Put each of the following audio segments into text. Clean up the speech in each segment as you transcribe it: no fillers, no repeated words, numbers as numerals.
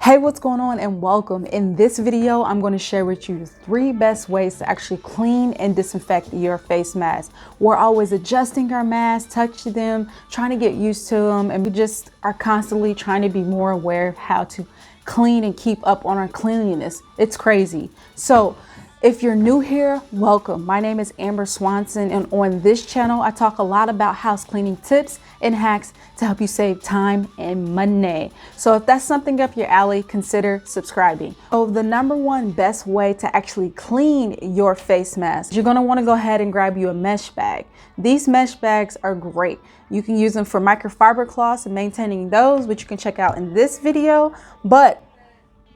Hey, what's going on and welcome. In this video, I'm going to share with you the 3 best ways to actually clean and disinfect your face mask. We're always adjusting our masks, touching them, trying to get used to them, and we just are constantly trying to be more aware of how to clean and keep up on our cleanliness. It's crazy. So if you're new here, welcome. My name is Amber Swanson, and on this channel, I talk a lot about house cleaning tips and hacks to help you save time and money. So if that's something up your alley, consider subscribing. So the #1 best way to actually clean your face mask, you're gonna wanna go ahead and grab you a mesh bag. These mesh bags are great. You can use them for microfiber cloths and maintaining those, which you can check out in this video. But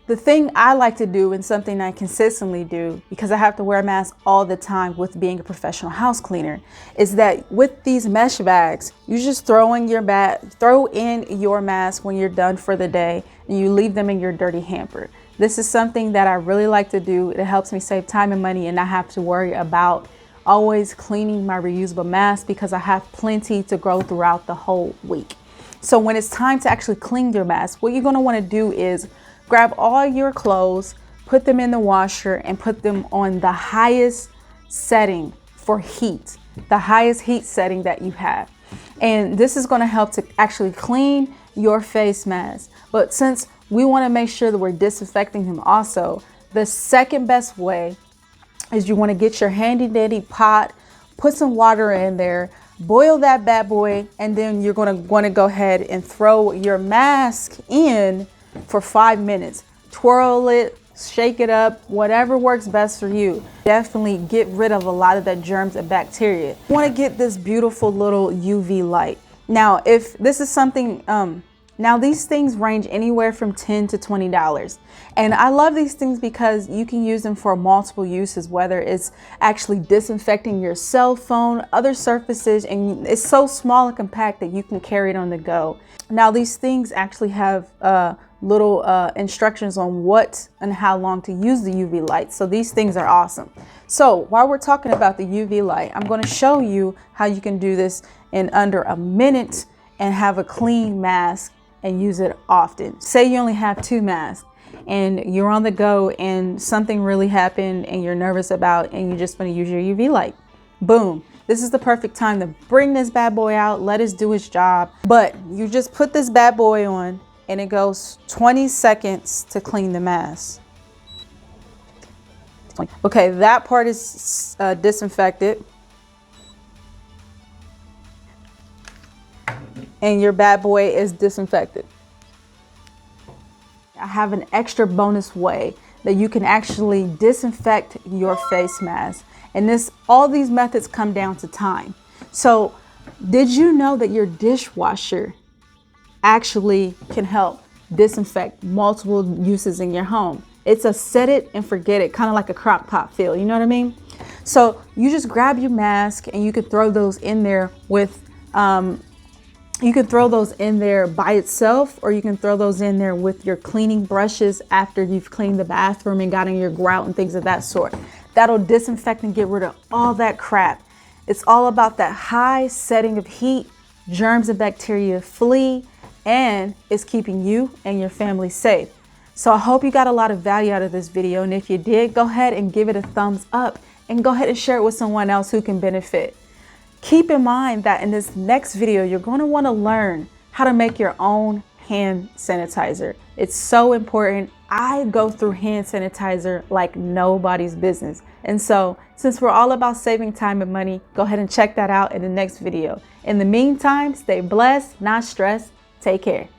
the thing I like to do, and something I consistently do because I have to wear a mask all the time with being a professional house cleaner, is that with these mesh bags, you just throw in your mask when you're done for the day, and you leave them in your dirty hamper. This is something that I really like to do. It helps me save time and money and not have to worry about always cleaning my reusable mask because I have plenty to go throughout the whole week. So when it's time to actually clean your mask, what you're going to want to do is grab all your clothes, put them in the washer, and put them on the highest setting for heat, the highest heat setting that you have. And this is going to help to actually clean your face mask. But since we want to make sure that we're disinfecting them also, the second best way is you want to get your handy dandy pot, put some water in there, boil that bad boy, and then you're going to want to go ahead and throw your mask in for 5 minutes. Twirl it, shake it up, whatever works best for you. Definitely get rid of a lot of that germs and bacteria. You want to get this beautiful little UV light. Now, if this is something, now these things range anywhere from $10 to $20. And I love these things because you can use them for multiple uses, whether it's actually disinfecting your cell phone, other surfaces, and it's so small and compact that you can carry it on the go. Now, these things actually have little instructions on what and how long to use the UV light. So these things are awesome. So while we're talking about the UV light, I'm going to show you how you can do this in under a minute and have a clean mask and use it often. Say you only have 2 masks and you're on the go and something really happened and you're nervous about, and you just want to use your UV light. Boom. This is the perfect time to bring this bad boy out, let it do its job. But you just put this bad boy on and it goes 20 seconds to clean the mask. Okay, that part is disinfected. And your bad boy is disinfected. I have an extra bonus way that you can actually disinfect your face mask. And all these methods come down to time. So did you know that your dishwasher actually can help disinfect multiple uses in your home? It's a set it and forget it, kind of like a crock pot feel, you know what I mean? So you just grab your mask and you could throw those in there with you can throw those in there by itself, or you can throw those in there with your cleaning brushes after you've cleaned the bathroom and gotten your grout and things of that sort. That'll disinfect and get rid of all that crap. It's all about that high setting of heat, germs and bacteria flee, and it's keeping you and your family safe. So I hope you got a lot of value out of this video. And if you did, go ahead and give it a thumbs up and go ahead and share it with someone else who can benefit. Keep in mind that in this next video, you're going to want to learn how to make your own hand sanitizer. It's so important. I go through hand sanitizer like nobody's business. And so since we're all about saving time and money, go ahead and check that out in the next video. In the meantime, stay blessed, not stressed. Take care.